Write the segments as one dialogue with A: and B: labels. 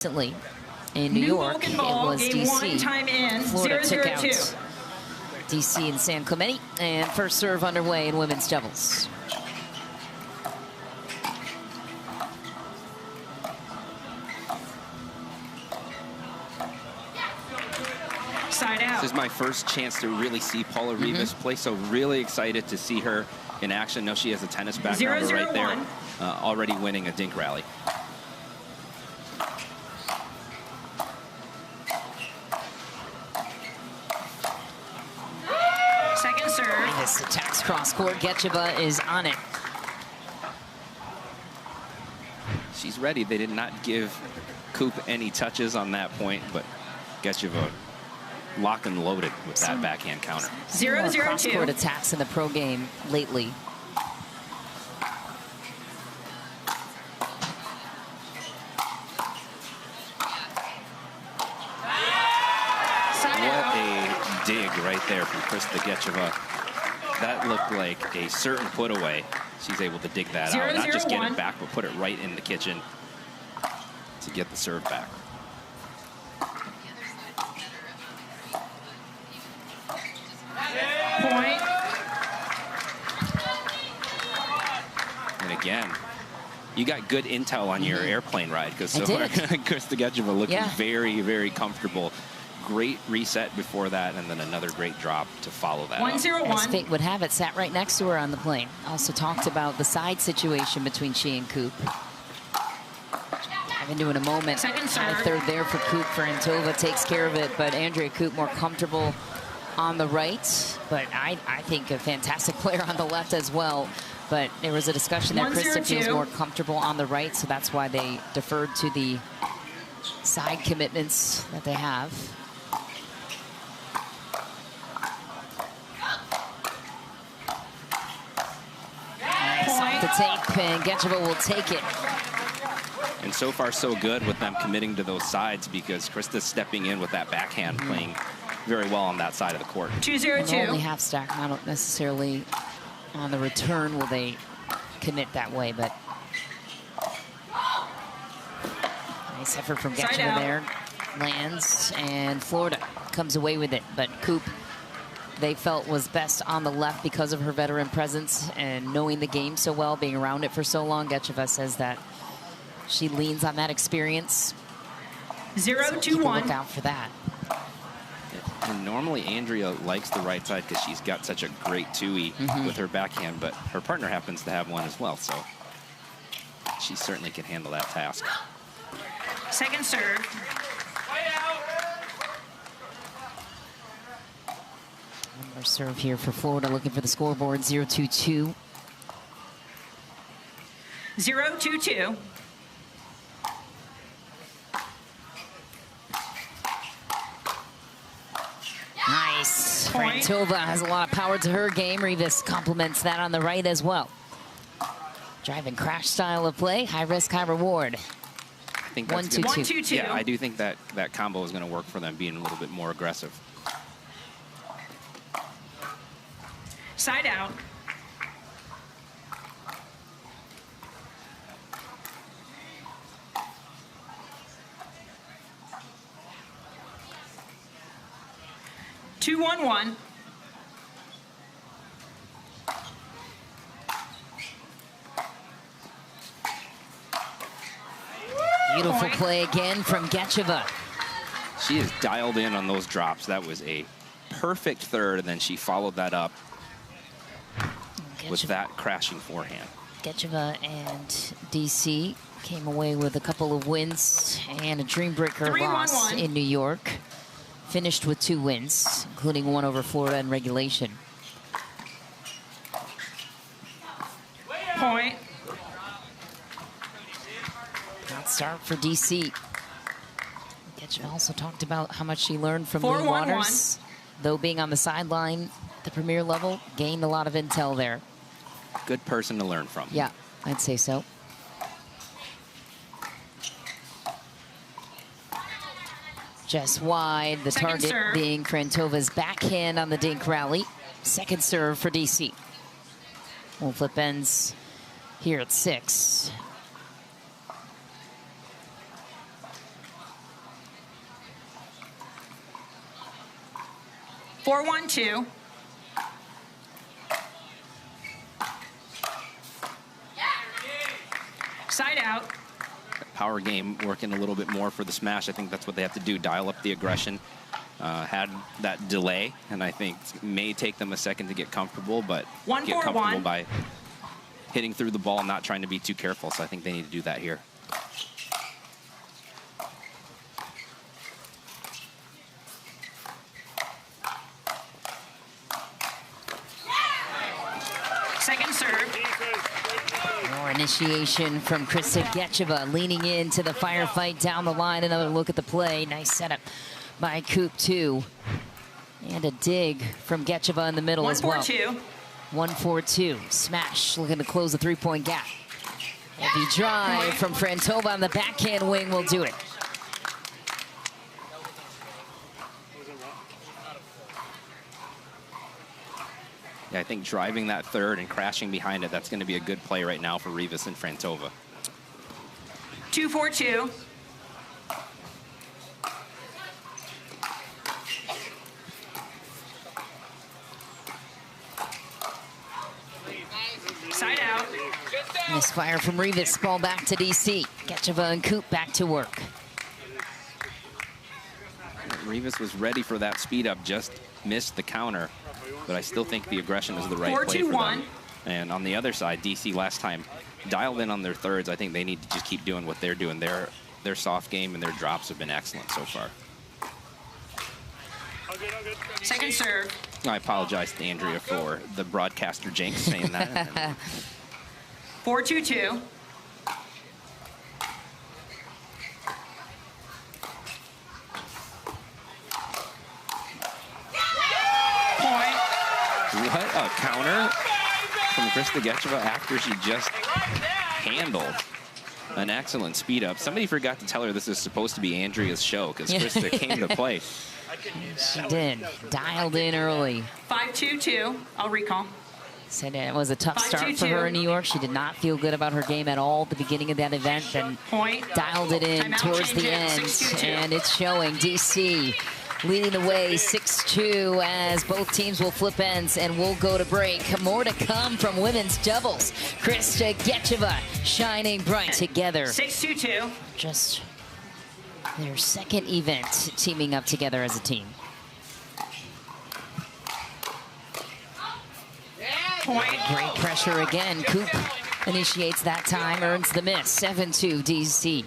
A: Recently in New York, it was D.C. Florida took out D.C. and San Clemente, and first serve underway in women's doubles.
B: Side out. This is my first chance to really see Paula Rives play, so really excited to see her in action. Know she has a tennis background right there, already winning a dink rally.
A: Second serve. This attacks cross court. Gecheva is on it.
B: She's ready. They did not give Koop any touches on that point, but Gecheva locked and loaded with that backhand counter.
A: 0-0-2. Cross court attacks in the pro game lately.
B: Dig right there from Krista Gecheva. That looked like a certain put away. She's able to dig that out. Not just get it back, but put it right in the kitchen to get the serve back.
A: Point.
B: And again, you got good intel on your airplane ride, because so Krista Gecheva looking very, very comfortable. Great reset before that, and then another great drop to follow that.
A: 1-0-1. As fate would have it, sat right next to her on the plane. Also talked about the side situation between she and Koop. I've been doing a moment. High third there for Koop. Frantova takes care of it, but Andrea Koop more comfortable on the right. But I think a fantastic player on the left as well. But there was a discussion that Krista feels more comfortable on the right, so that's why they deferred to the side commitments that they have. Off the tape, and Gecheva will take it.
B: And so far, so good with them committing to those sides, because Krista's stepping in with that backhand, playing very well on that side of the court.
A: 2-0-2. Only half stack, not necessarily on the return will they commit that way, but nice effort from Gecheva there. Lands, and Florida comes away with it, but Koop, they felt, was best on the left because of her veteran presence and knowing the game so well, being around it for so long. Gecheva says that she leans on that experience. 0-2-1. Look out for that.
B: And normally Andrea likes the right side because she's got such a great two-e with her backhand, but her partner happens to have one as well, so she certainly can handle that task.
A: Second serve. One more serve here for Florida, looking for the scoreboard. 0-2-2. 0-2-2. Nice. Frantova has a lot of power to her game. Rives complements that on the right as well. Drive and crash style of play. High risk, high reward.
B: I think that's
A: 1-2-2.
B: Yeah, I do think that that combo is going to work for them, being a little bit more aggressive.
A: Side out. Two, 1-1. Beautiful play again from Gecheva.
B: She is dialed in on those drops. That was a perfect third, and then she followed that up with that crashing forehand.
A: Gecheva and D.C. came away with a couple of wins and a dream breaker loss in New York. Finished with 2 wins, including one over Florida in regulation. Point. Good start for D.C. Gecheva also talked about how much she learned from Lee Waters. Though being on the sideline at the premier level, gained a lot of intel there.
B: Good person to learn from.
A: Yeah, I'd say so. Just wide, the target being Frantova's backhand on the dink rally. Second serve for DC. Well, flip ends here at 6.
C: 4-1-2. Side out.
B: Power game working a little bit more for the smash. I think that's what they have to do, dial up the aggression. Had that delay, and I think it may take them a second to get comfortable, but get comfortable by hitting through the ball and not trying to be too careful, so I think they need to do that here.
C: Second serve.
A: More initiation from Gecheva, leaning into the firefight down the line. Another look at the play. Nice setup by Koop, too. And a dig from Gecheva in the middle as well. 1-4-2. Smash, looking to close the three-point gap. Heavy drive from Frantova on the backhand wing will do it.
B: Yeah, I think driving that third and crashing behind it, that's going to be a good play right now for Rives and Frantova.
C: 2-4-2. Side out.
A: Misfire from Rives. Ball back to DC. Gecheva and Koop back to work.
B: Rives was ready for that speed up, just missed the counter. But I still think the aggression is the right play for them. And on the other side, DC last time dialed in on their thirds. I think they need to just keep doing what they're doing. Their soft game and their drops have been excellent so far.
C: Second serve.
B: I apologize to Andrea for the broadcaster jinx saying that.
C: 4-2-2.
B: What a counter from Gecheva after she just handled an excellent speed up. Somebody forgot to tell her this is supposed to be Andrea's show because Krista came to play.
A: She did. Dialed in early.
C: 5-2-2. I'll recall.
A: Said it was a tough start for her in New York. She did not feel good about her game at all at the beginning of that event. Then dialed it in towards the end. And it's showing. DC leading the way 6-2 as both teams will flip ends and we'll go to break. More to come from women's doubles. Gecheva shining bright together.
C: 6-2-2.
A: Just their second event teaming up together as a team. Great pressure again. Koop initiates that time, earns the miss. 7-2 DC.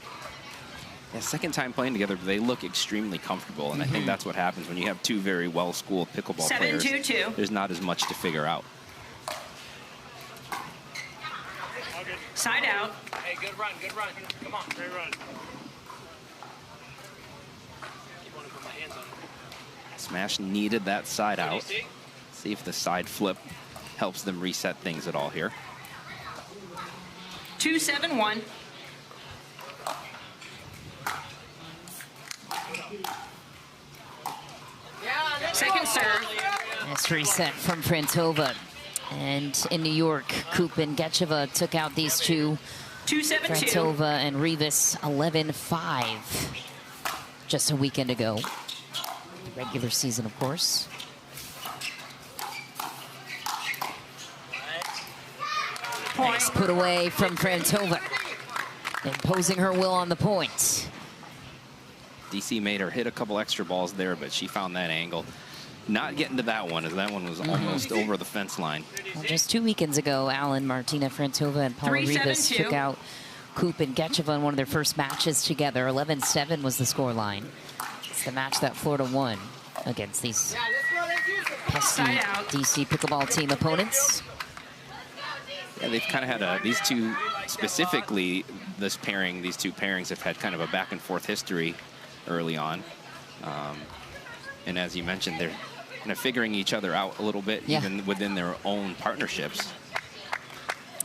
B: Yeah, second time playing together, but they look extremely comfortable, and I think that's what happens when you have two very well-schooled pickleball players.
C: 7-2-2.
B: There's not as much to figure out.
C: Side out.
D: Hey, good run, good run. Come on, great run.
B: Smash needed that side out. See if the side flip helps them reset things at all here.
C: 2-7-1. Second serve.
A: Nice reset from Frantova. And in New York, Koop and Gecheva took out these two.
C: 2-7-2.
A: Frantova and Rives 11-5 just a weekend ago. The regular season, of course. Nice put away from Frantova. Imposing her will on the point.
B: DC made her hit a couple extra balls there, but she found that angle. Not getting to that one, as that one was almost over the fence line.
A: Well, just 2 weekends ago, Alan, Martina Frantova, and Paula Rives took out Koop and Gecheva in one of their first matches together. 11-7 was the score line. It's the match that Florida won against these pesky DC Pickleball team opponents.
B: Yeah, they've kind of had these two, specifically this pairing, these two pairings have had kind of a back and forth history early on. And as you mentioned, they're kind of figuring each other out a little bit, even within their own partnerships.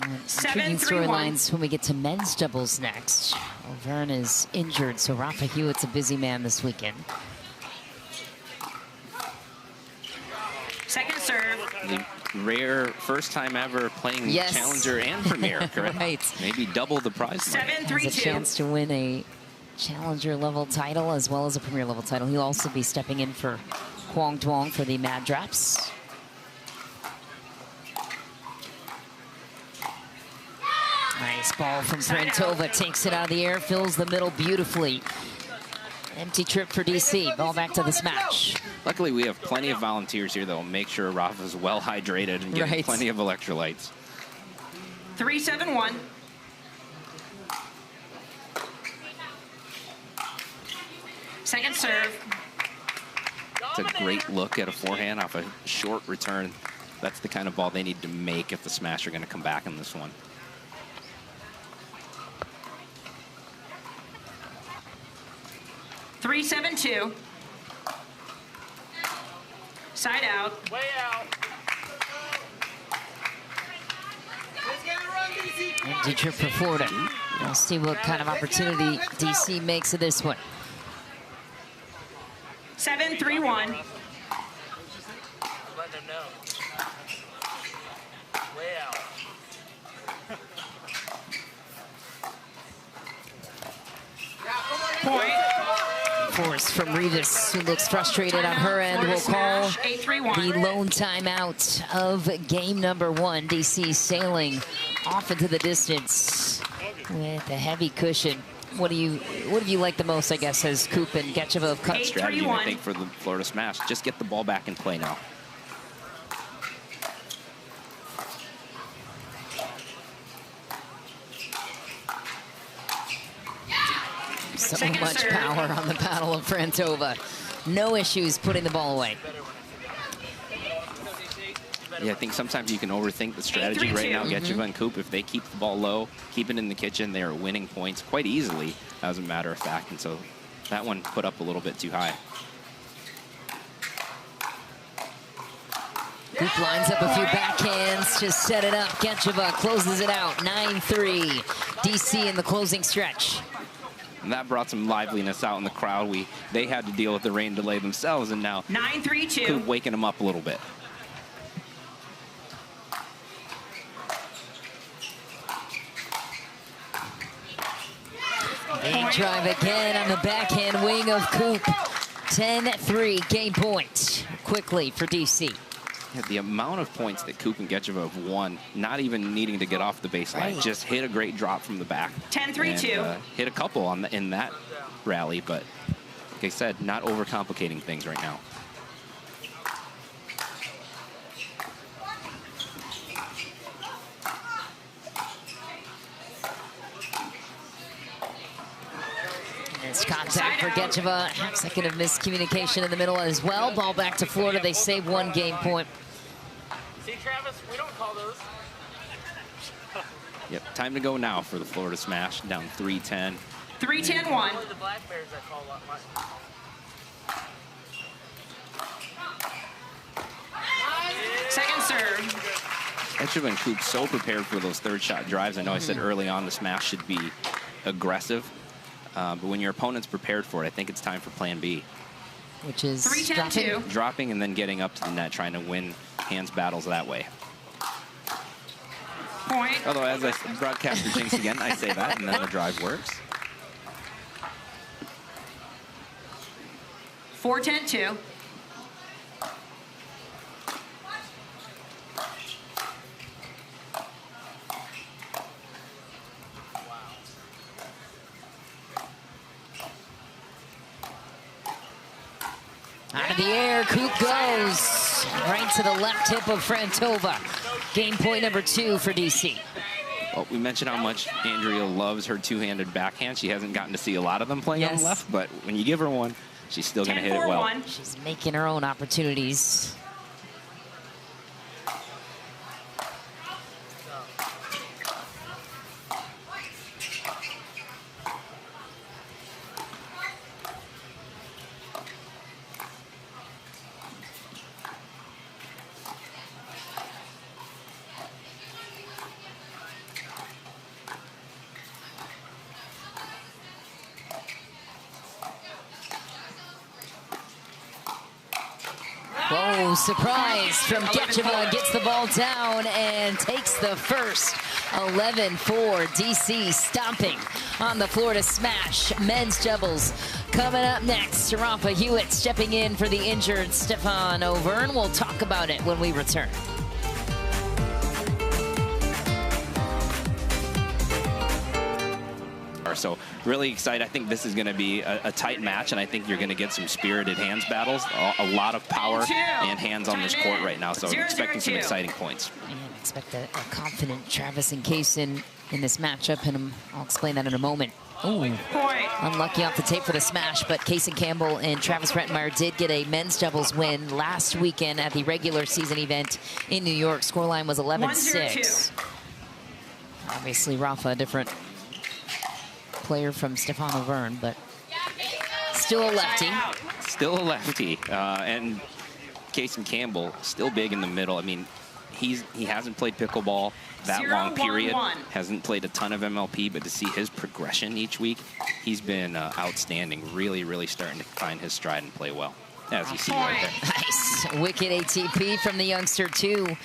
A: Intriguing storylines when we get to men's doubles next. Vern is injured, so Rafa Hewett's a busy man this weekend.
C: Second serve.
B: The rare first time ever playing Challenger and Premier, correct?
A: Right.
B: Maybe double the prize money.
C: 7-3-2.
A: Has a chance to win a Challenger level title as well as a Premier level title. He'll also be stepping in for Kwong Tuong for the Mad Drops. Nice ball from Frantova, takes it out of the air, fills the middle beautifully. Empty trip for DC, ball back to the smash.
B: Luckily, we have plenty of volunteers here that will make sure Rafa's well hydrated and getting plenty of electrolytes.
C: 3-7-1. Second serve.
B: It's a great look at a forehand off a short return. That's the kind of ball they need to make if the smash are going to come back in this one.
C: Three, 7-2. Side out.
D: Way out.
A: Empty trip for Florida. We'll see what kind of opportunity DC makes of this one.
C: 7-3-1.
D: Let them know. Way out.
C: Point.
A: Force from Rives, who looks frustrated on her end, will call the lone timeout of game number 1. DC sailing off into the distance with a heavy cushion. What do you like the most, I guess, as Koop and Gecheva have cut?
B: Strategy, I think, for the Florida smash. Just get the ball back in play now.
A: So much power on the paddle of Frantova. No issues putting the ball away.
B: Yeah, I think sometimes you can overthink the strategy right now. Gecheva and Koop, if they keep the ball low, keep it in the kitchen, they are winning points quite easily, as a matter of fact. And so that one put up a little bit too high.
A: Koop lines up a few backhands to set it up. Gecheva closes it out, 9-3. DC in the closing stretch.
B: And that brought some liveliness out in the crowd. They had to deal with the rain delay themselves, and now
C: 9-3-2.
B: Koop waking them up a little bit.
A: Big drive again on the backhand wing of Koop. 10-3, game point quickly for DC.
B: Yeah, the amount of points that Koop and Gecheva have won, not even needing to get off the baseline, just hit a great drop from the back.
C: 10-3-2.
B: Hit a couple in that rally, but like I said, not overcomplicating things right now.
A: It's contact for Gecheva. Half second of miscommunication in the middle as well. Ball back to Florida. They save 1 game point.
D: See, Travis, we don't call those.
B: Yep, time to go now for the Florida smash. Down 3-10.
C: 3-10-1.
D: The Black Bears that call a lot much.
C: Second serve.
B: Gecheva and Koop so prepared for those third shot drives. I know I said early on the smash should be aggressive. But when your opponent's prepared for it, I think it's time for plan B.
A: Which is
C: 3-10-2.
B: Dropping and then getting up to the net, trying to win hands battles that way.
C: Point.
B: Although, as I broadcaster jinx again, I say that, and then the drive works.
C: 4-10-2.
A: Out of the air, Koop goes right to the left hip of Frantova. Game point number 2 for DC.
B: Well, we mentioned how much Andrea loves her two-handed backhand. She hasn't gotten to see a lot of them playing on the left, but when you give her one, she's still going to hit it well.
A: She's making her own opportunities. Whoa, surprise from Gecheva, gets the ball down and takes the first. 11-4, DC stomping on the floor to smash. Men's doubles coming up next. Rafa Hewett stepping in for the injured Stefan O'Verne. We'll talk about it when we return.
B: So really excited. I think this is going to be a tight match, and I think you're going to get some spirited hands battles. A lot of power and hands on this court right now, so expecting some exciting points.
A: And expect a confident Travis and Kaysen in this matchup, and I'll explain that in a moment. Ooh, unlucky off the tape for the smash, but Kaysen Campbell and Travis Rettenmaier did get a men's doubles win last weekend at the regular season event in New York. Scoreline was 11-6. Obviously, Rafa, a different player from Stefan O'Verne, but still a lefty.
B: Still a lefty. And Kaysen Campbell, still big in the middle. I mean, he hasn't played pickleball that long period. Hasn't played a ton of MLP, but to see his progression each week, he's been outstanding. Really, really starting to find his stride and play well, as you see right there.
A: Nice. Wicked ATP from the youngster, too.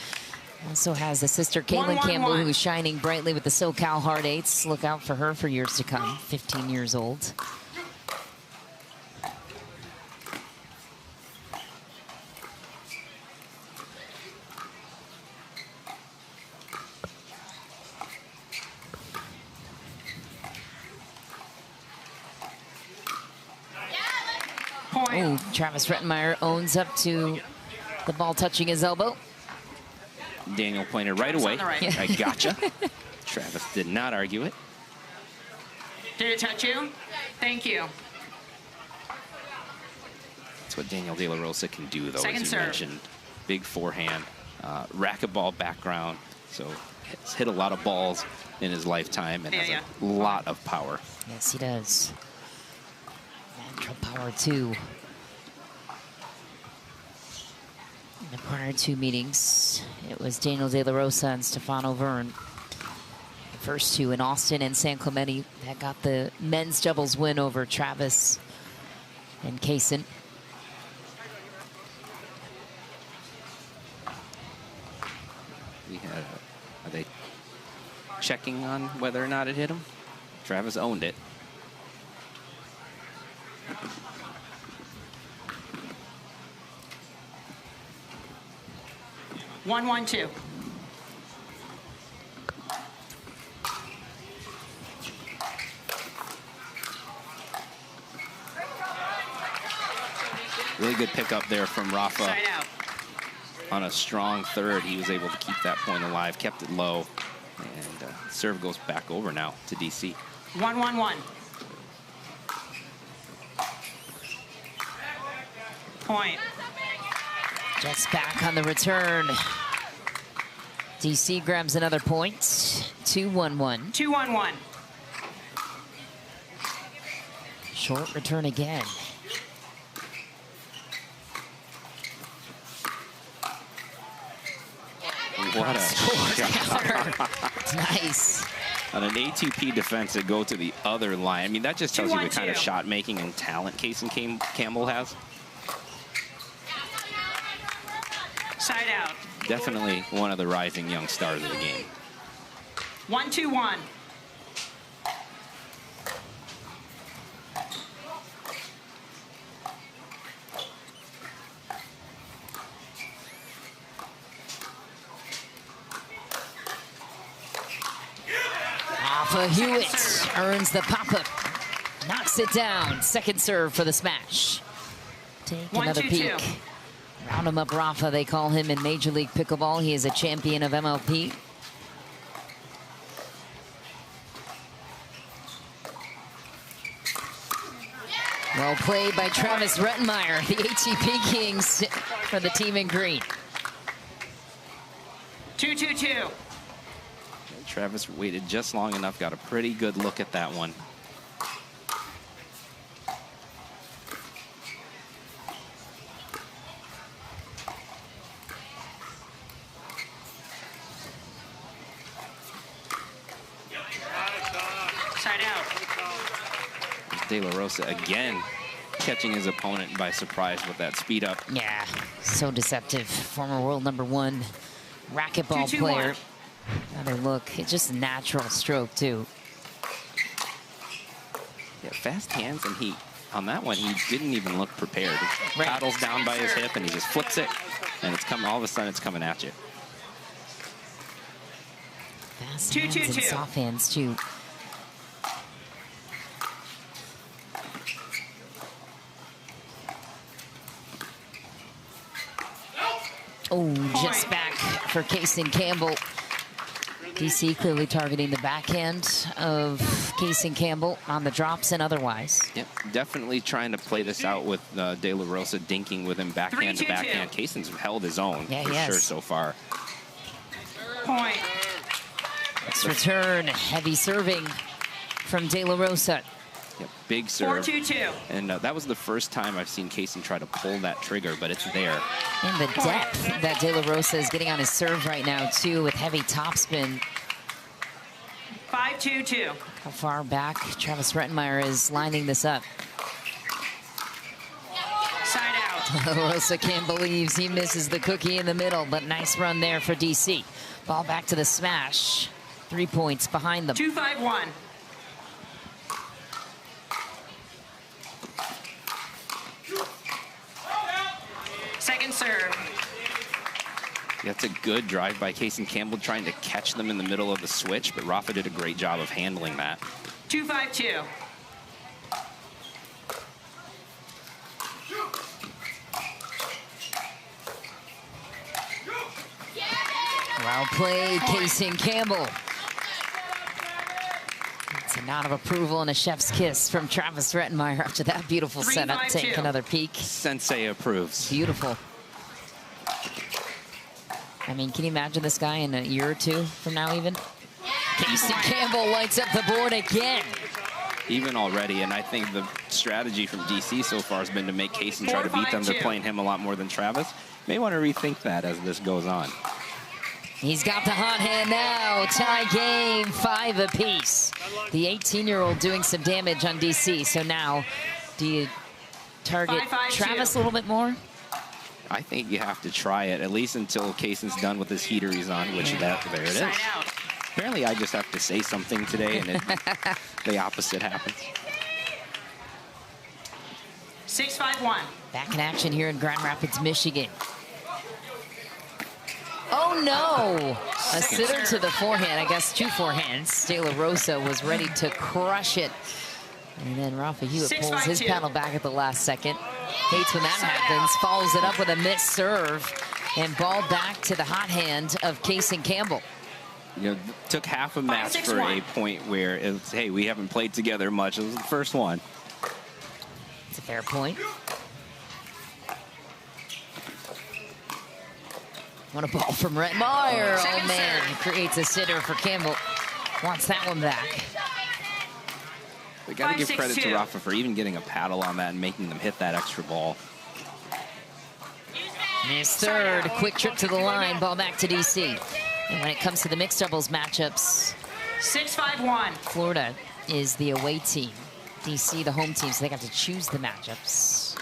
A: Also has a sister, Caitlin Campbell, who's shining brightly with the SoCal Hard Eights. Look out for her for years to come. 15 years old. Oh, Travis Rettenmaier owns up to the ball touching his elbow.
B: Daniel pointed right away.
C: Right.
B: I gotcha. Travis did not argue it.
C: Did it touch you? Thank you.
B: That's what Daniel De La Rosa can do, though,
C: Second
B: as you
C: serve.
B: mentioned. Big forehand, racquetball background, so he's hit a lot of balls in his lifetime and has a lot of power.
A: Yes, he does. Natural power, too. In the prior two meetings, it was Daniel De La Rosa and Stefan O'Verne. The first two in Austin and San Clemente that got the men's doubles win over Travis and Kaysen.
B: Are they checking on whether or not it hit him? Travis owned it.
C: One, 1-2.
B: Really good pickup there from Rafa.
C: Side out.
B: On a strong third, he was able to keep that point alive, kept it low, and serve goes back over now to DC.
C: 1-1-1. Point.
A: Jets back on the return. DC grabs another point. 2-1-1.
C: 2-1-1.
A: Short return again.
B: What a shot.
A: Nice.
B: On an ATP defense to go to the other line. I mean, that just tells you the kind of
C: 2-1-2.
B: shot making and talent Kaysen Campbell has.
C: Side out.
B: Definitely one of the rising young stars of the game.
C: 1-2-1.
A: Rafa Hewett earns the pop-up. Knocks it down. Second serve for the smash. Take another peek. Round him up, Rafa, they call him in Major League Pickleball. He is a champion of MLP. Well played by Travis Rettenmaier, the ATP Kings for the team in green.
C: 2-2-2.
B: Travis waited just long enough, got a pretty good look at that one.
C: Side out.
B: De La Rosa again catching his opponent by surprise with that speed up.
A: Yeah, so deceptive. Former world #1 racquetball player. Another look. It's just a natural stroke, too.
B: Yeah, fast hands, and on that one, he didn't even look prepared. Right. Paddles down by his hip, and he just flips it, and it's coming. All of a sudden, it's coming at you.
A: Fast hands and soft hands, too. Oh, just back for Campbell. DC clearly targeting the backhand of Campbell on the drops and otherwise.
B: Yep, definitely trying to play this out with De La Rosa dinking with him backhand to backhand. Cason's held his own for sure so far.
C: Point.
A: Let's return. Heavy serving from De La Rosa.
B: Yep, big serve.
C: 4-2-2.
B: And that was the first time I've seen Cason try to pull that trigger, but it's there.
A: And the depth that De La Rosa is getting on his serve right now, too, with heavy topspin.
C: 5-2-2.
A: How far back Travis Rettenmaier is lining this up.
C: Side out.
A: De La Rosa can't believe he misses the cookie in the middle, but nice run there for DC. Ball back to the smash. 3 points behind them.
C: 2-5-1. Second serve.
B: That's a good drive by Campbell trying to catch them in the middle of the switch, but Rafa did a great job of handling that.
C: 2-5-2.
A: Well played, Campbell. It's a nod of approval and a chef's kiss from Travis Rettenmaier after that beautiful setup. Take another peek.
B: Sensei approves.
A: Beautiful. I mean, can you imagine this guy in a year or two from now even? Campbell lights up the board again.
B: Even already, and I think the strategy from DC so far has been to make Cason try to beat them. They're playing him a lot more than Travis. May want to rethink that as this goes on.
A: He's got the hot hand now. Tie game, 5 apiece. The 18-year-old doing some damage on DC. So now, do you target Travis a little bit more?
B: I think you have to try it, at least until Cason's done with his heater he's on, which there it is. Apparently, I just have to say something today, and the opposite happens.
C: 6-5-1.
A: Back in action here in Grand Rapids, Michigan. Oh, no. A sitter to the forehand. I guess 2 forehands. De La Rosa was ready to crush it. And then Rafa Hewett pulls his paddle back at the last second. Hates when that happens. Follows it up with a missed serve. And ball back to the hot hand of Campbell.
B: You know, took half a match for a point where it's, hey, we haven't played together much. It was the first one.
A: It's a fair point. What a ball from Rettenmaier. Oh, man. Creates a sitter for Campbell. Wants that one back.
B: We got to give credit to Rafa for even getting a paddle on that and making them hit that extra ball.
A: Missed third. Quick trip to the line. Ball back to DC. And when it comes to the mixed doubles matchups,
C: 6-5-1.
A: Florida is the away team. DC the home team, so they got to choose the matchups.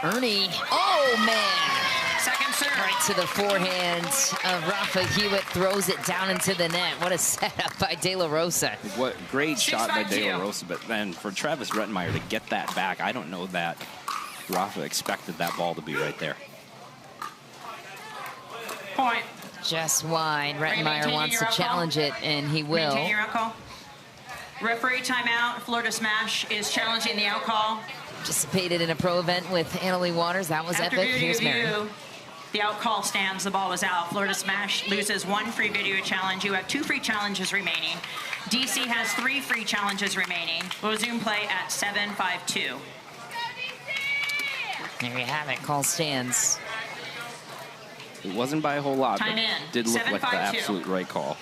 A: Ernie, oh man.
C: Second serve.
A: Right to the forehand of Rafa Hewett, throws it down into the net. What a setup by De La Rosa.
B: What great shot by De La Rosa, but then for Travis Rettenmaier to get that back, I don't know that Rafa expected that ball to be right there.
C: Point.
A: Just wide. Rettenmaier wants to challenge it, and he will.
C: Maintain your out call. Referee timeout. Florida Smash is challenging the out call.
A: Participated in a pro event with Annalie Waters. That was epic. Here's Mary.
C: The out call stands. The ball was out. Florida Smash loses 1 free video challenge. You have 2 free challenges remaining. DC has 3 free challenges remaining. We'll resume play at 7-5-2.
A: There you have it. Call stands.
B: It wasn't by a whole lot,
C: Time
B: but
C: in.
B: it did look like the
C: 7-5-2.
B: absolute right call.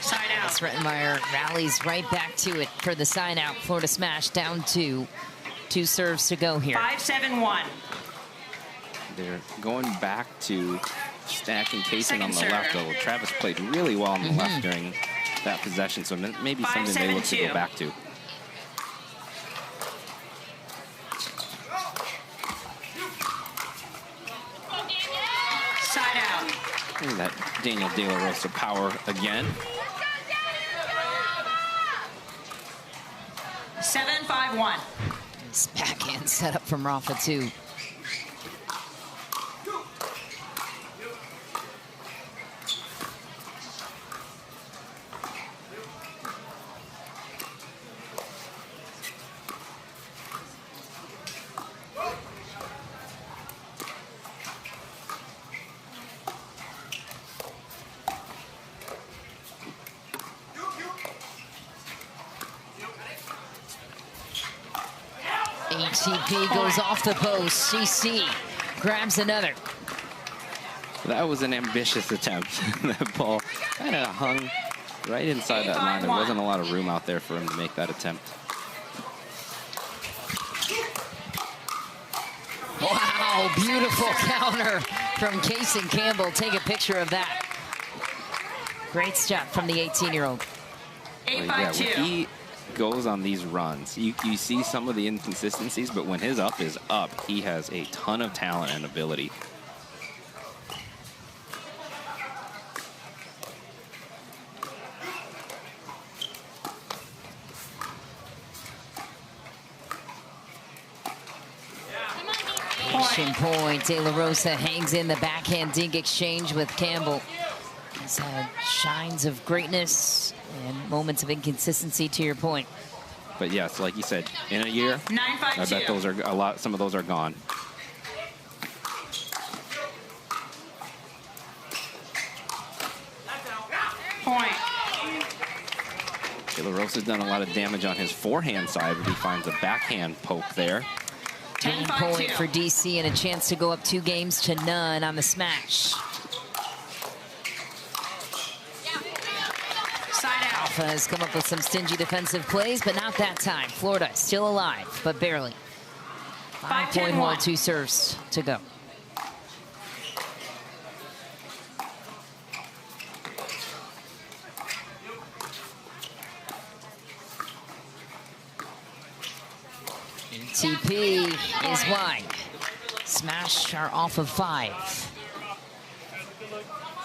C: Side out.
A: Rettenmaier rallies right back to it for the sign out. Florida smash down to 2 serves to go here.
C: 5-7-1.
B: They're going back to stacking casing on the
C: Second
B: left,
C: serve.
B: though. Travis played really well on the left during that possession, so maybe something they look to go
C: 5-7-2.
B: back to.
C: Side out.
B: Look at that Daniel De La Rosa power again.
C: 7-5-1.
A: This backhand set up from Rafa too. ATP goes off the post. CC grabs another.
B: That was an ambitious attempt. That ball kind of hung right inside that line. There wasn't a lot of room out there for him to make that attempt.
A: Wow, beautiful counter from Campbell. Take a picture of that. Great step from the 18-year-old.
C: 8-5-2.
B: Yeah, when he goes on these runs, you see some of the inconsistencies, but when his up is up, he has a ton of talent and ability.
A: Point. De La Rosa hangs in the backhand dink exchange with Campbell. He's had shines of greatness and moments of inconsistency, to your point.
B: But yes, like you said, in a year,
C: 9-5-2.
B: I bet those are a lot. Some of those are gone.
C: Point.
B: De La Rosa's done a lot of damage on his forehand side, but he finds a backhand poke there.
A: Game point for DC and a chance to go up 2 games to none on the smash.
C: Side out.
A: Alpha has come up with some stingy defensive plays, but not that time. Florida still alive, but barely. 5-point hold, 2 serves to go. ATP is wide. Smash are off of 5.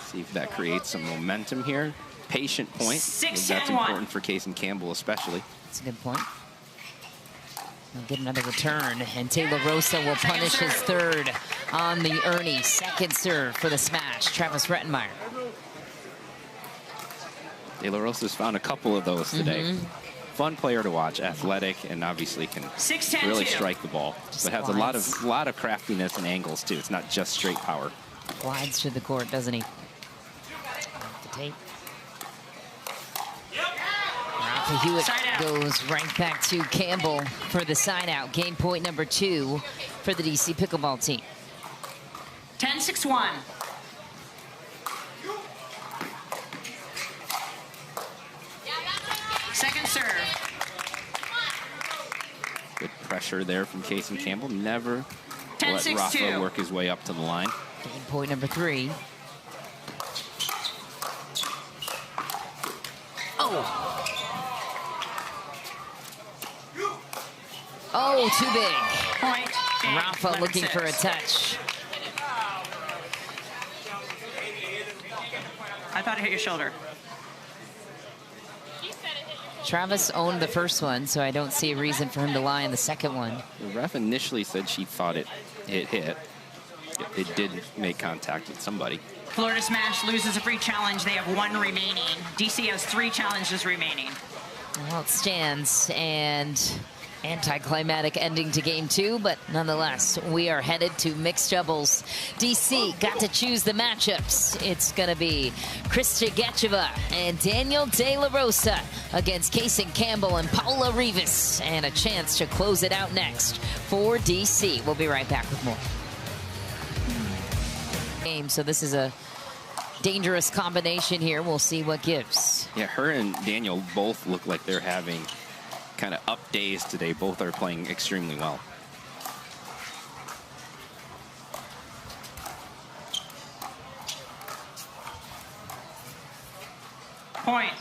B: See if that creates some momentum here. Patient point.
C: 6-1.
B: That's important for Campbell especially.
A: That's a good point. He'll get another return, and De La Rosa will punish his third on the Ernie. Second serve for the smash, Travis Rettenmaier.
B: De La Rosa's found a couple of those today. Fun player to watch, athletic, and obviously can really strike the ball. But has a lot of craftiness and angles too. It's not just straight power.
A: Glides to the court, doesn't he? Off the tape. Hewett goes right back to Campbell for the side out. Game point number 2 for the DC Pickleball team.
C: 10-6-1. Second serve.
B: Good pressure there from Campbell. Never
C: 10-6-2.
B: let Rafa work his way up to the line.
A: Game point number 3. Oh. Oh, too big.
C: Point.
A: Rafa looking for a touch.
C: I thought it hit your shoulder.
A: Travis owned the first one, so I don't see a reason for him to lie in the second one.
B: The ref initially said she thought it hit. It did make contact with somebody.
C: Florida Smash loses a free challenge. They have 1 remaining. DC has 3 challenges remaining.
A: Well, it stands, and Anticlimactic ending to game 2, but nonetheless, we are headed to mixed doubles. DC got to choose the matchups. It's going to be Gecheva and Daniel De La Rosa against Campbell and Paula Rives, and a chance to close it out next for DC. We'll be right back with more. So this is a dangerous combination here. We'll see what gives.
B: Yeah, her and Daniel both look like they're having kind of up days today. Both are playing extremely well.
C: Point.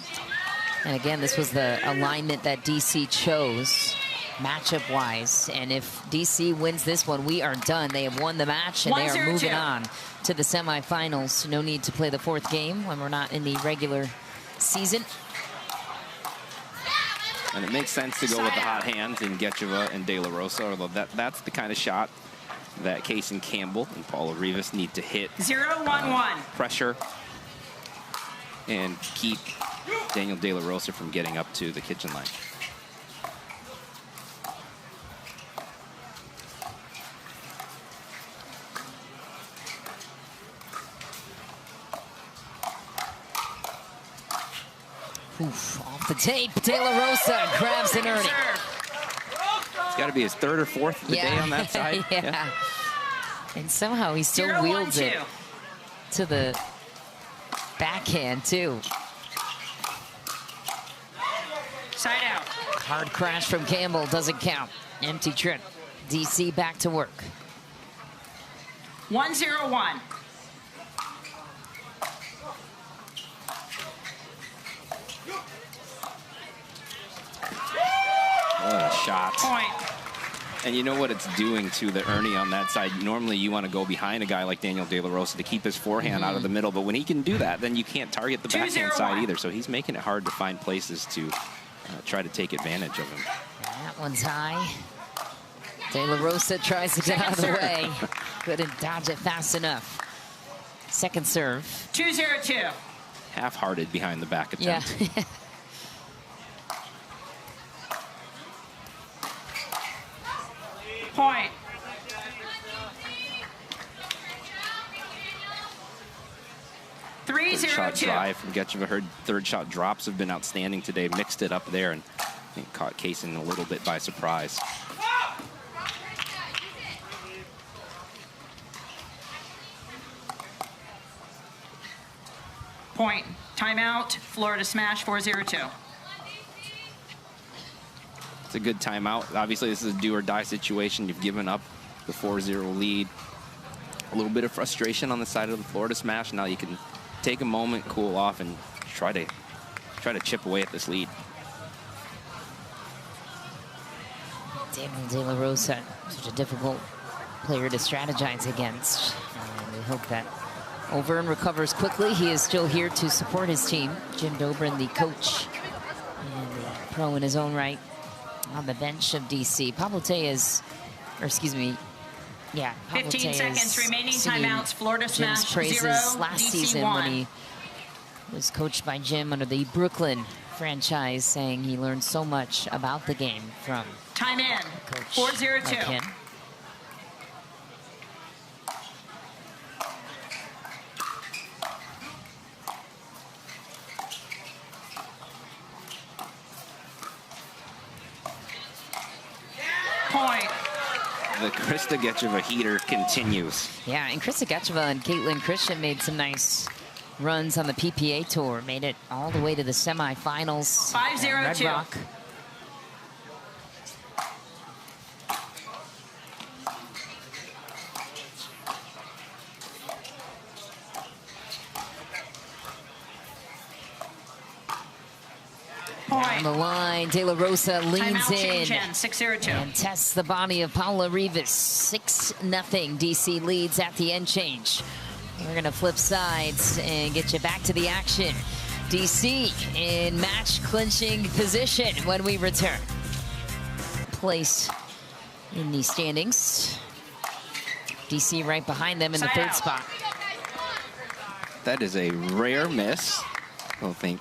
A: And again, this was the alignment that DC chose, matchup-wise. And if DC wins this one, we are done. They have won the match, and they are moving on to the semifinals. No need to play the 4th game when we're not in the regular season.
B: And it makes sense to go with the hot hands in Gecheva and De La Rosa, although that's the kind of shot that Campbell and Paula Rives need to hit.
C: 0-1-1.
B: Pressure and keep Daniel De La Rosa from getting up to the kitchen line.
A: Oof, off the tape, De La Rosa grabs an earning.
B: It's got to be his 3rd or 4th of the day on that side.
A: Yeah. And somehow he still wields it to the backhand, too.
C: Side out.
A: Hard crash from Campbell, doesn't count. Empty trip. DC back to work.
C: 1-0-1.
B: What a shot.
C: Point.
B: And you know what it's doing to the Ernie on that side. Normally you want to go behind a guy like Daniel De La Rosa to keep his forehand out of the middle, but when he can do that, then you can't target the backhand side either. So he's making it hard to find places to try to take advantage of him.
A: That one's high. De La Rosa tries to get out of the way. Couldn't dodge it fast enough. Second serve.
C: 2-0-2.
B: Half-hearted behind the back attempt.
A: Yeah.
C: Point.
B: Third shot drive from Gecheva. Her 3rd shot drops have been outstanding today. Mixed it up there and I think caught Kaysen a little bit by surprise.
C: Point. Timeout. Florida smash. 4-0-2.
B: It's a good timeout. Obviously, this is a do-or-die situation. You've given up the 4-0 lead. A little bit of frustration on the side of the Florida smash. Now you can take a moment, cool off, and try to chip away at this lead.
A: Daniel De La Rosa, such a difficult player to strategize against. And we hope that Overn recovers quickly. He is still here to support his team. Jim Dobrin, the coach and the pro in his own right, on the bench of DC. Pablote is, or excuse me, yeah.
C: 15 seconds remaining. Timeouts. Florida smash.
A: Jim's praises
C: 0,
A: last
C: DC
A: season
C: 1.
A: when he was coached by Jim under the Brooklyn franchise, saying he learned so much about the game from
C: time in. 4-0-2. Point.
B: The Gecheva heater continues.
A: Yeah, and Gecheva and Caitlin Christian made some nice runs on the PPA tour. Made it all the way to the semifinals.
C: 5-0-2.
A: Red Rock. On the line, De La Rosa leans in
C: 6-0-2.
A: and tests the body of Paula Rives. 6-0. DC leads at the end change. We're going to flip sides and get you back to the action. DC in match clinching position when we return. Place in the standings. DC right behind them in the third spot.
B: That is a rare miss. I don't think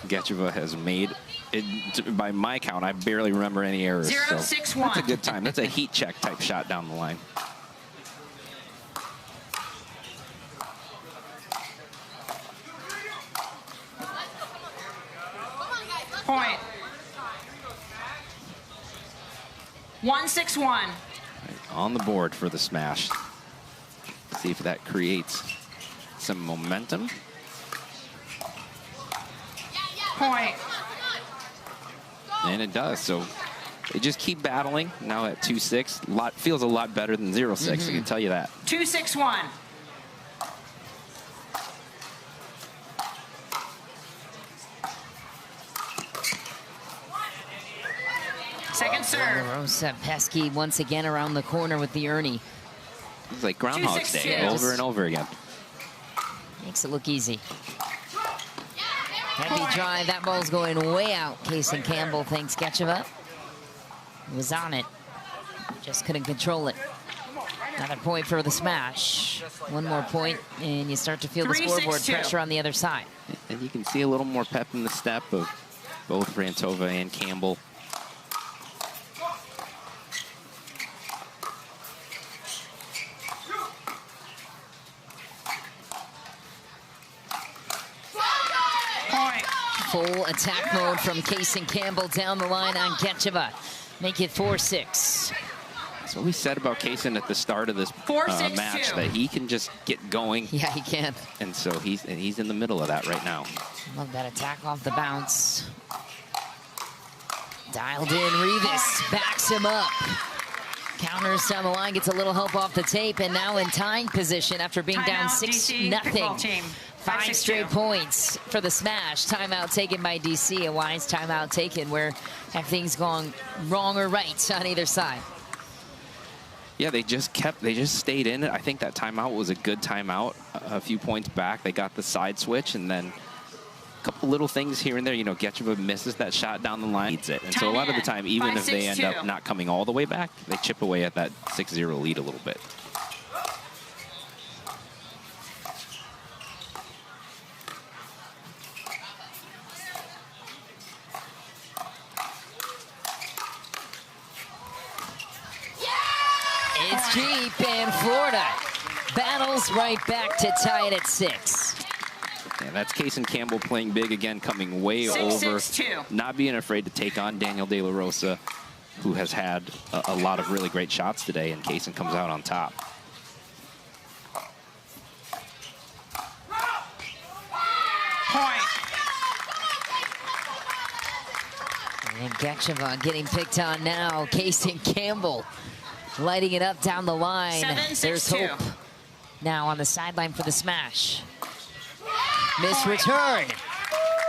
B: Gecheva has made by my count, I barely remember any errors.
C: 0-6-1.
B: So that's a good time. That's a heat check type shot down the line.
C: Point. 1-6-1.
B: Right, on the board for the smash. See if that creates some momentum.
C: Point.
B: And it does. So they just keep battling. Now at 2-6, feels a lot better than 0-6. I can tell you that.
C: 2-6-1. Second serve.
A: Rosa pesky once again around the corner with the Ernie.
B: It's like Groundhog's Day over and over again.
A: Makes it look easy. Heavy drive. That ball's going way out. Campbell thanks Gecheva. Was on it. Just couldn't control it. Another point for the smash. One more point, and you start to feel the scoreboard pressure on the other side.
B: And you can see a little more pep in the step of both Frantova and Campbell.
A: Full attack mode from Campbell down the line on Gecheva. Make it 4-6.
B: That's what we said about Kaysen at the start of this match, that he can just get going.
A: Yeah, he can.
B: And so he's in the middle of that right now.
A: Love that attack off the bounce. Dialed in, Rives backs him up. Counters down the line, gets a little help off the tape, and now in tying position after being down 6-0. 5 straight points for the smash. Timeout taken by DC. A wise timeout taken. Where have things gone wrong or right on either side?
B: Yeah, they just stayed in it. I think that timeout was a good timeout. A few points back, they got the side switch, and then a couple little things here and there. You know, Gecheva misses that shot down the line, needs it. And so a lot of the time, even if they end up not coming all the way back, they chip away at that 6-0 lead a little bit.
A: It's Jeep, and Florida battles right back to tie it at 6.
B: Yeah, that's Campbell playing big again, coming way over. Not being afraid to take on Daniel De La Rosa, who has had a lot of really great shots today, and Cason comes out on top.
C: Point.
A: And Gecheva getting picked on now. Campbell lighting it up down the line. There's hope now on the sideline for the smash. Miss return.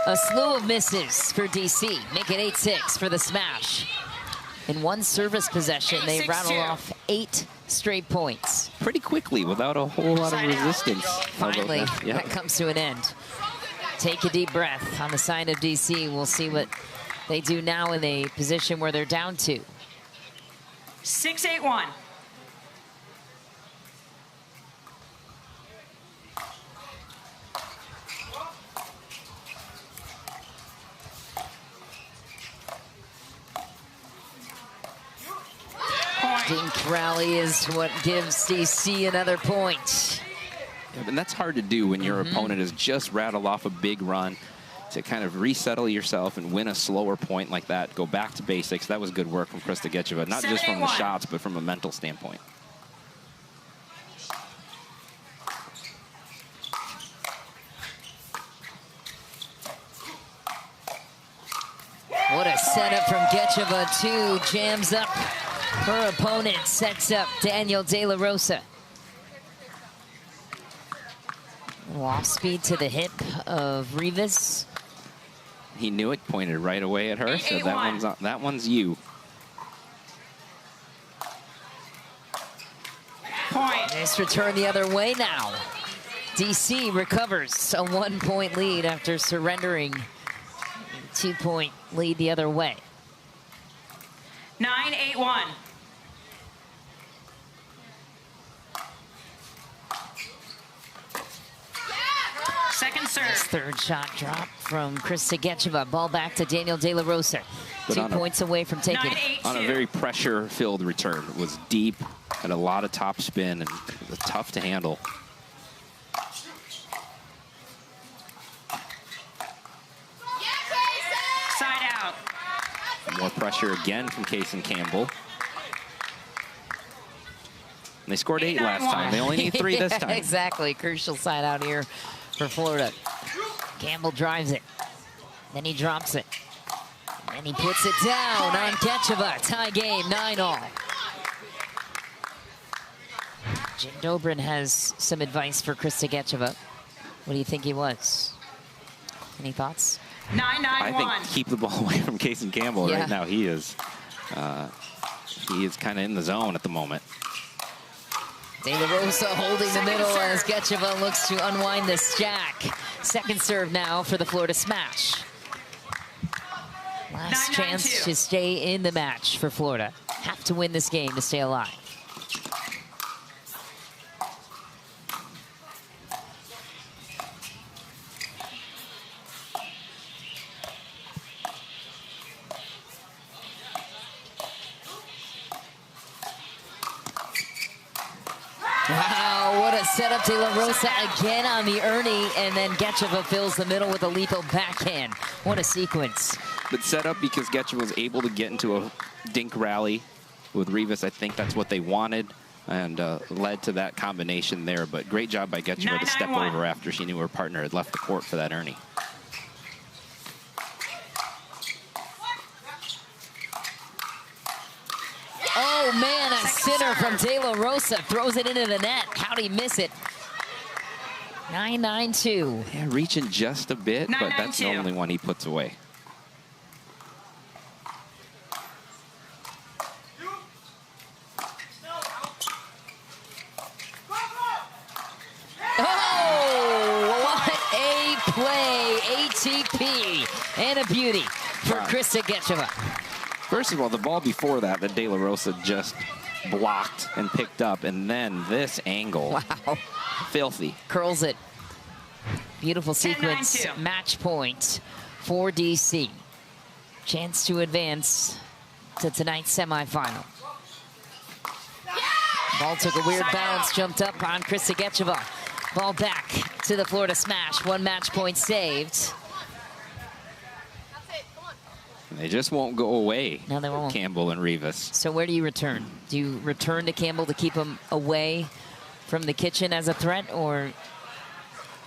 A: A slew of misses for DC. Make it 8-6 for the smash. In one service possession, they rattle off 8 straight points.
B: Pretty quickly, without a whole lot of resistance.
A: Finally, that comes to an end. Take a deep breath on the side of DC. We'll see what they do now in a position where they're down 2.
C: 6-8-1.
A: Dink rally is what gives DC another point.
B: Yeah, and that's hard to do when your opponent has just rattled off a big run. To kind of resettle yourself and win a slower point like that, go back to basics. That was good work from Krista Gecheva, not just from the shots, but from a mental standpoint.
A: What a setup from Gecheva, too. Jams up her opponent, sets up Daniel De La Rosa. Off speed to the hip of Rives.
B: He knew it, pointed right away at her, so that one's you.
C: Point.
A: Nice return the other way now. DC recovers a 1-point lead after surrendering a 2-point lead the other way.
C: 9-8-1. Second serve.
A: Nice third shot drop from Krista Gecheva. Ball back to Daniel De La Rosa.
B: But
A: 2 points away from taking it.
B: On a very pressure-filled return. It was deep, had a lot of top spin, and it was tough to handle.
C: Side out.
B: More pressure again from Campbell. And they scored 8 last time. They only need 3 this time.
A: Exactly. Crucial side out here for Florida. Campbell drives it. Then he drops it. And he puts it down on Gecheva. Tie game, 9-all. Jim Dobrin has some advice for Krista Gecheva. What do you think he was? Any thoughts?
C: 9-9-1.
B: I think keep the ball away from Campbell right now. He is kind of in the zone at the moment.
A: De La Rosa holding the middle as Gecheva looks to unwind this jack. Second serve now for the Florida Smash. Last chance to stay in the match for Florida. Have to win this game to stay alive. Wow, what a setup. De La Rosa again on the Ernie, and then Gecheva fills the middle with a lethal backhand. What a sequence.
B: But set up because Gecheva was able to get into a dink rally with Rives. I think that's what they wanted, and led to that combination there. But great job by Gecheva to step over after she knew her partner had left the court for that Ernie.
A: Oh, man, a sitter from De La Rosa. Throws it into the net. How'd he miss it? 9-9-2.
B: Yeah, reaching just a bit, but that's the only one he puts away.
A: Oh, what a play. ATP and a beauty for Krista Gecheva.
B: First of all, the ball before that De La Rosa just blocked and picked up, and then this angle.
A: Wow.
B: Filthy.
A: Curls it. Beautiful sequence. Match point for DC. Chance to advance to tonight's semifinal. Ball took a weird bounce, jumped up on Krista Gecheva. Ball back to the Florida Smash. 1 match point saved.
B: They just won't go away.
A: No, they won't.
B: Campbell and Rives.
A: So where do you return? Do you return to Campbell to keep him away from the kitchen as a threat, or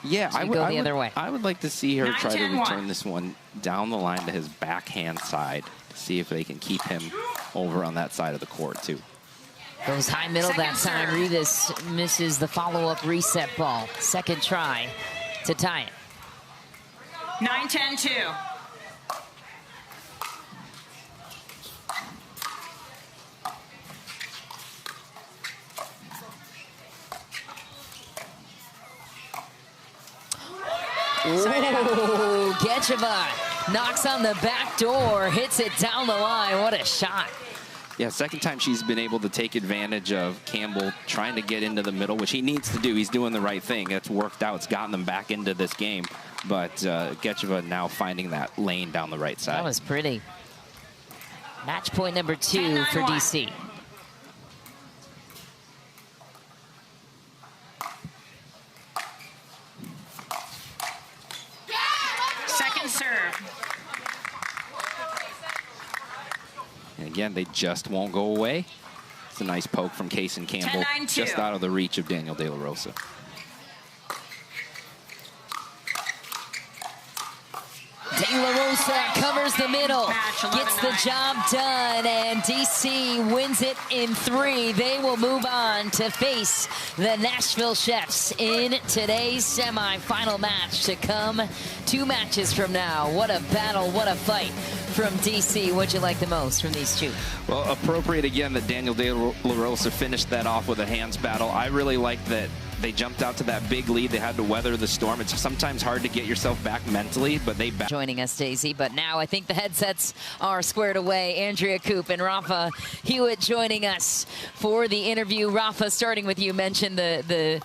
B: yeah,
A: do you go the other way?
B: I would like to see her try to return this one down the line to his backhand side to see if they can keep him over on that side of the court too.
A: Goes high middle that time. Rives misses the follow-up reset ball. Second try to tie it.
C: 9-10-2.
A: Ooh, Gecheva knocks on the back door, hits it down the line. What a shot.
B: Yeah, second time she's been able to take advantage of Campbell trying to get into the middle, which he needs to do. He's doing the right thing. It's worked out. It's gotten them back into this game. But Gecheva now finding that lane down the right side.
A: That was pretty. Match point number 2 for DC.
C: Second serve.
B: And again, they just won't go away. It's a nice poke from Campbell, just out of the reach of Daniel De La Rosa.
A: De La Rosa covers the middle, gets the job done, and DC wins it in 3. They will move on to face the Nashville Chefs in today's semifinal match to come 2 matches from now. What a battle, what a fight from DC. What'd you like the most from these two?
B: Well, appropriate again that Daniel De La Rosa finished that off with a hands battle. I really like that they jumped out to that big lead. They had to weather the storm. It's sometimes hard to get yourself back mentally, but they...
A: Joining us, Daisy, but now I think the headsets are squared away. Andrea Koop and Rafa Hewett joining us for the interview. Rafa, starting with you, mentioned the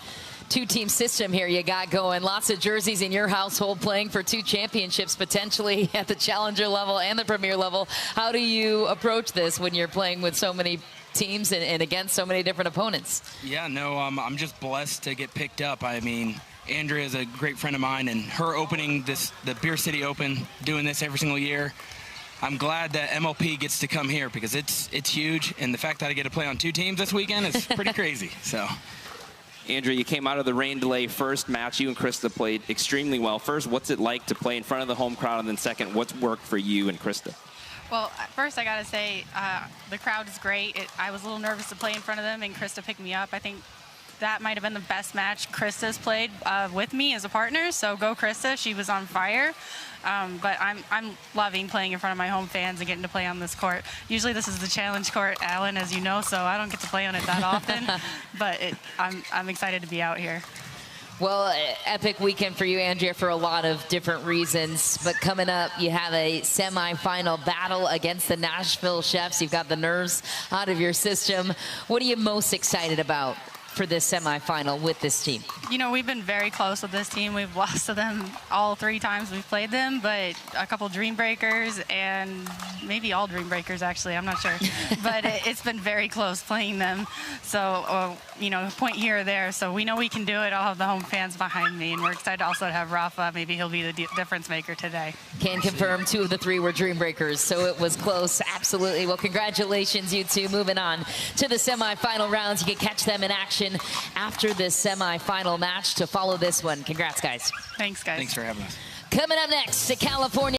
A: two-team system here you got going. Lots of jerseys in your household, playing for 2 championships potentially at the challenger level and the premier level. How do you approach this when you're playing with so many teams and against so many different opponents?
E: Yeah, no, I'm just blessed to get picked up. I mean, Andrea is a great friend of mine, and her opening the Beer City Open, doing this every single year, I'm glad that MLP gets to come here because it's huge, and the fact that I get to play on 2 teams this weekend is pretty crazy. So.
B: Andrea, you came out of the rain delay first match. You and Krista played extremely well. First, what's it like to play in front of the home crowd? And then second, what's worked for you and Krista?
F: Well, first I got to say the crowd is great. I was a little nervous to play in front of them, and Krista picked me up. I think that might have been the best match Krista's played with me as a partner. So go Krista, she was on fire. But I'm loving playing in front of my home fans and getting to play on this court. Usually this is the challenge court, Alan, as you know, so I don't get to play on it that often. But I'm excited to be out here.
A: Well, epic weekend for you, Andrea, for a lot of different reasons. But coming up, you have a semifinal battle against the Nashville Chefs. You've got the nerves out of your system. What are you most excited about for this semifinal with this team?
F: You know, we've been very close with this team. We've lost to them all 3 times we've played them, but a couple dream breakers and maybe all dream breakers, actually, I'm not sure. But it's been very close playing them. So, you know, a point here or there. So we know we can do it. I'll have the home fans behind me, and we're excited also to have Rafa. Maybe he'll be the difference maker today.
A: Can confirm 2 of the 3 were dream breakers, so it was close, absolutely. Well, congratulations, you two. Moving on to the semifinal rounds. You can catch them in action after this semifinal match to follow this one. Congrats, guys.
F: Thanks, guys.
E: Thanks for having us.
A: Coming up next to California.